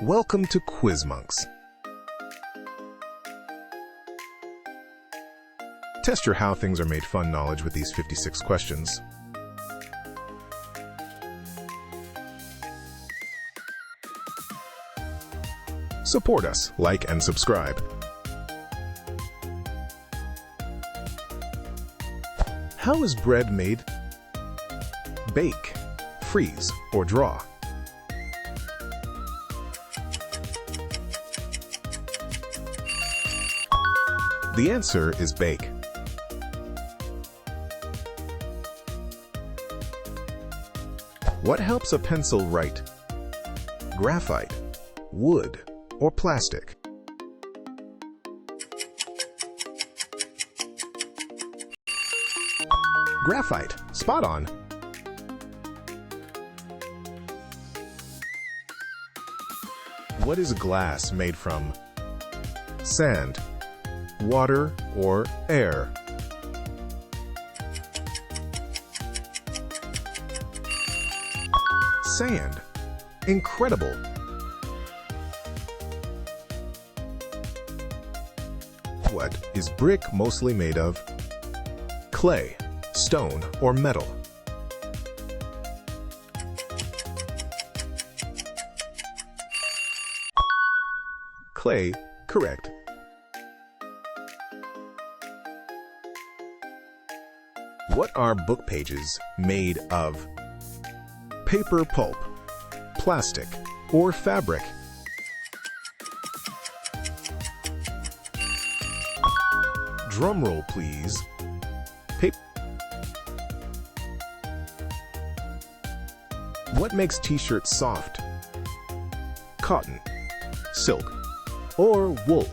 Welcome to Quizmonks. Test your how things are made fun knowledge with these 56 questions. Support us, like and subscribe. How is bread made? Bake, freeze, or draw? The answer is bake. What helps a pencil write? Graphite, wood, or plastic? Graphite. Spot on. What is glass made from? Sand, water, or air? Sand. Incredible. What is brick mostly made of? Clay, stone, or metal? Clay. Correct. What are book pages made of? Paper pulp, plastic, or fabric? Drum roll, please. What makes t-shirts soft? Cotton, silk, or wool?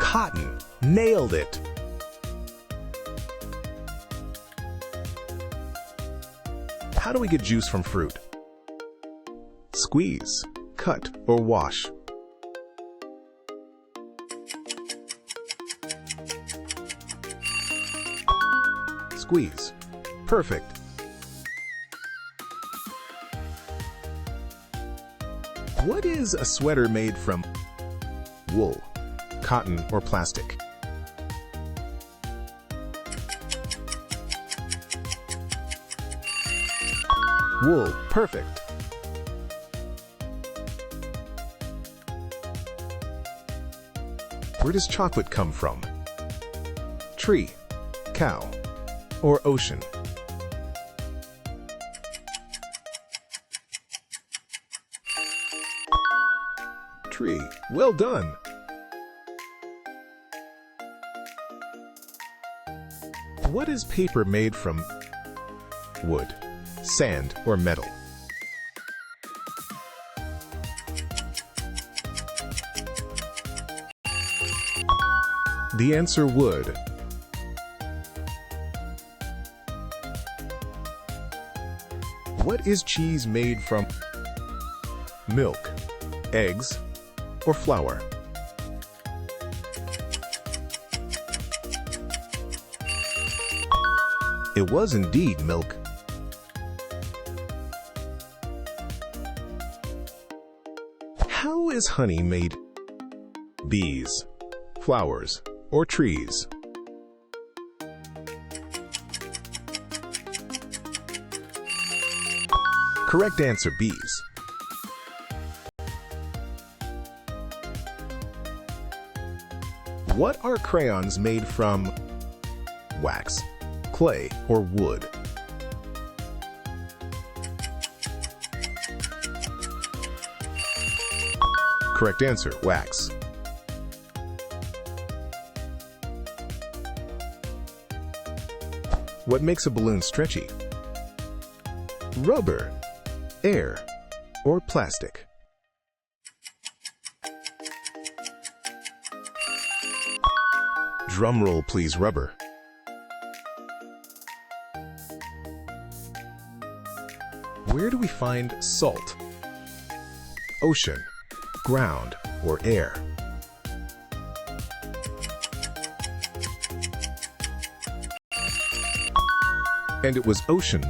Cotton. Nailed it. How do we get juice from fruit? Squeeze, cut, or wash? Squeeze. Perfect. What is a sweater made from? Wool, cotton, or plastic? Wool. Perfect. Where does chocolate come from? Tree, cow, or ocean? Tree. Well done. What is paper made from? Wood, sand, or metal? The answer wood. What is cheese made from? Milk, eggs, or flour? It was indeed milk. How is honey made? Bees, flowers, or trees? Correct answer, bees. What are crayons made from? Wax, clay, or wood? Correct answer, wax. What makes a balloon stretchy? Rubber, air, or plastic? Drum roll, please. Rubber. Where do we find salt? Ocean, ground, or air? And it was ocean.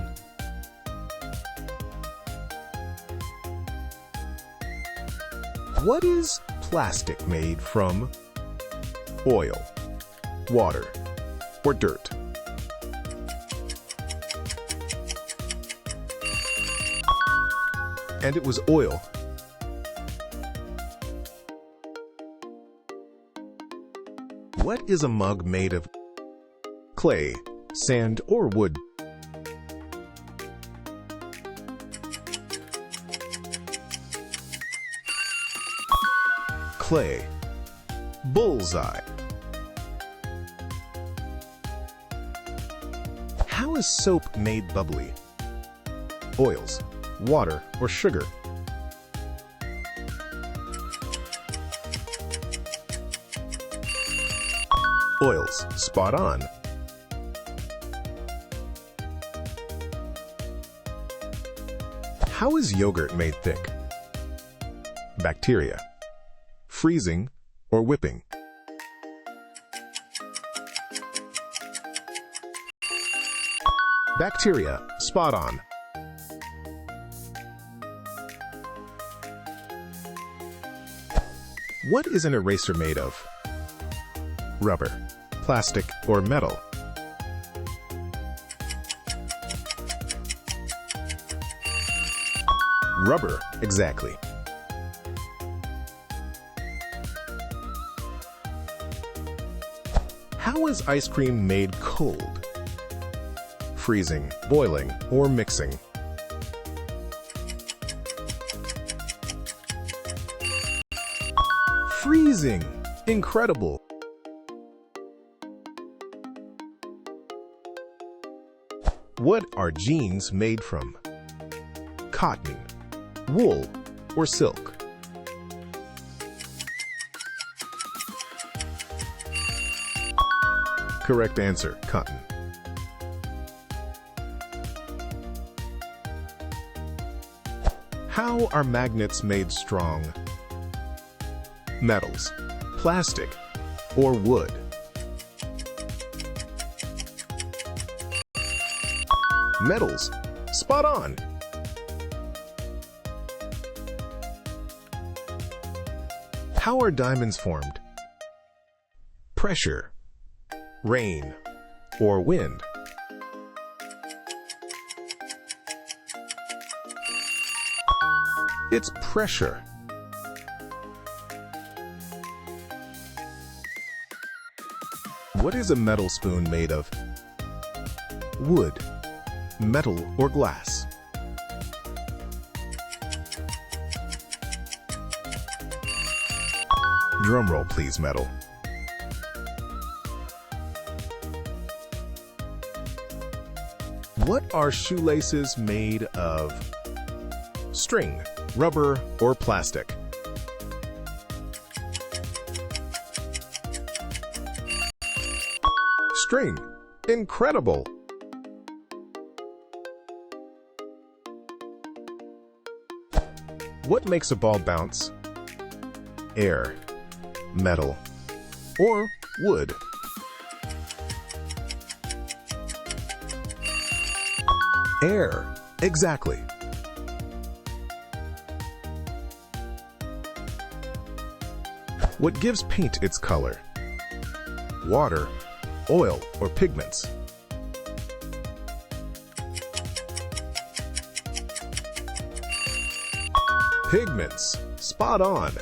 What is plastic made from? Oil, water, or dirt? And it was oil. What is a mug made of? Clay, sand, or wood? Clay. Bullseye. How is soap made bubbly? Oils, water, or sugar? Oils. Spot on. How is yogurt made thick? Bacteria. Freezing or whipping? Bacteria. Spot on. What is an eraser made of? Rubber, plastic, or metal? Rubber, exactly. How is ice cream made cold? Freezing, boiling, or mixing? Freezing! Incredible! What are jeans made from? Cotton, wool, or silk? Correct answer, cotton. How are magnets made strong? Metals, plastic, or wood? Metals. Spot on. How are diamonds formed? Pressure, rain, or wind? It's pressure. What is a metal spoon made of? Wood, metal, or glass? Drum roll, please, metal. What are shoelaces made of? String, rubber, or plastic? String. Incredible! What makes a ball bounce? Air, metal, or wood? Air. Exactly. What gives paint its color? Water, oil, or pigments? Pigments. Spot on.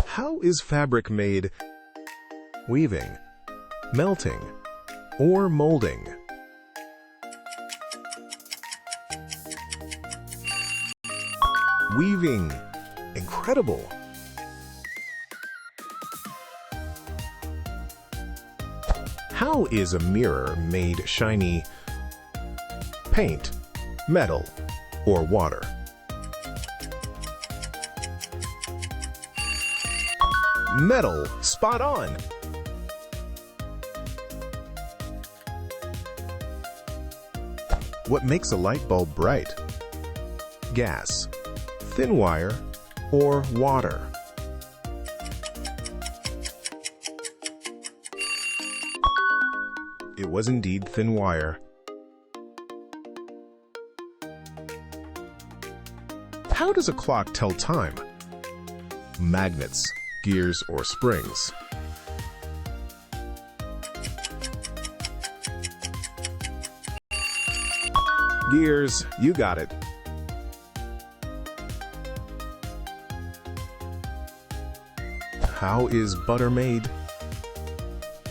How is fabric made? Weaving, melting, or molding? Weaving. Incredible. How is a mirror made shiny? Paint, metal, or water? Metal. Spot on. What makes a light bulb bright? Gas, thin wire, or water? It was indeed thin wire. How does a clock tell time? Magnets, gears, or springs? Gears, you got it. How is butter made?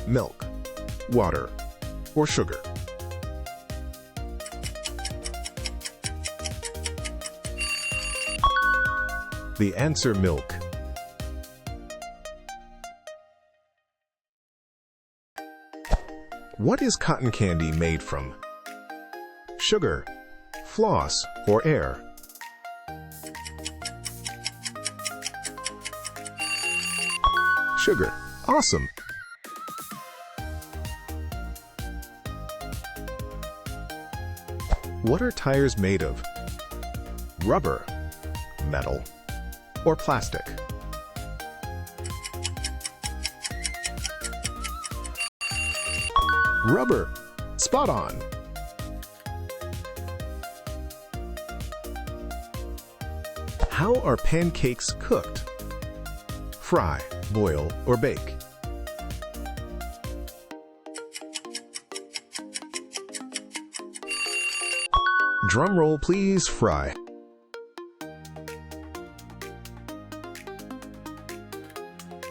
Milk, water, or sugar? The answer, milk. What is cotton candy made from? Sugar, floss, or air? Sugar. Awesome. What are tires made of? Rubber, metal, or plastic? Rubber. Spot on. How are pancakes cooked? Fry, boil, or bake? Drum roll, please. Fry.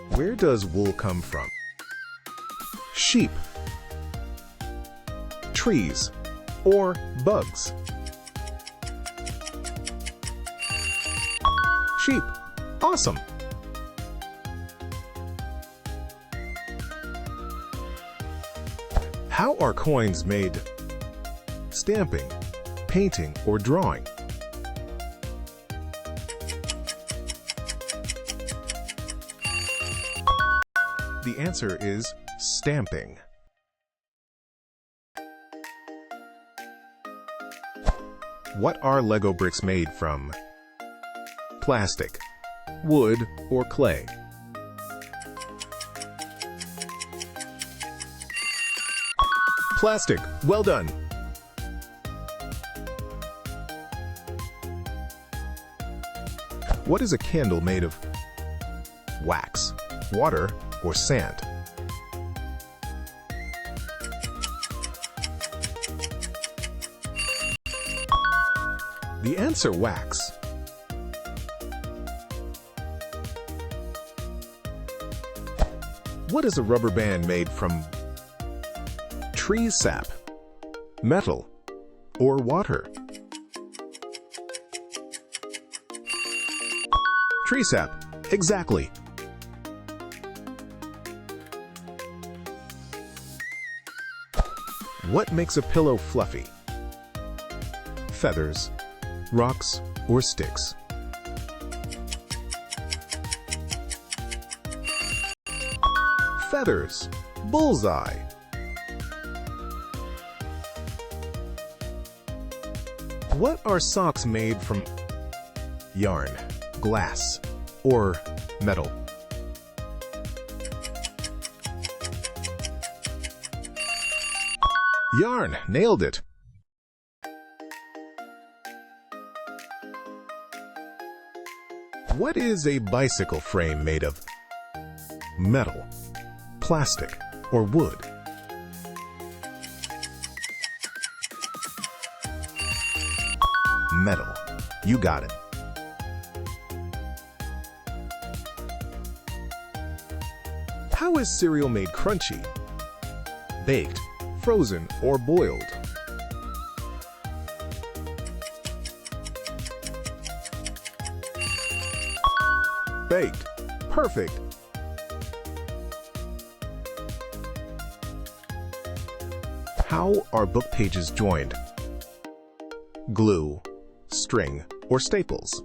Where does wool come from? Sheep, trees, or bugs? Sheep. Awesome. How are coins made? Stamping, painting, or drawing? The answer is stamping. What are Lego bricks made from? Plastic, wood, or clay? Plastic. Well done. What is a candle made of? Wax, water, or sand? The answer, wax. What is a rubber band made from? Tree sap, metal, or water? Tree sap. Exactly. What makes a pillow fluffy? Feathers, rocks, or sticks? Feathers. Bullseye. What are socks made from? Yarn, glass, or metal? Yarn. Nailed it. What is a bicycle frame made of? Metal, plastic, or wood? Metal. You got it. How is cereal made crunchy? Baked, frozen, or boiled? Baked. Perfect. How are book pages joined? Glue, string, or staples?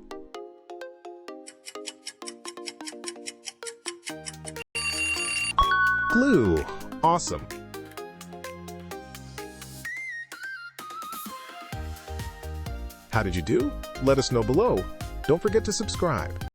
Glue. Awesome. How did you do? Let us know below. Don't forget to subscribe.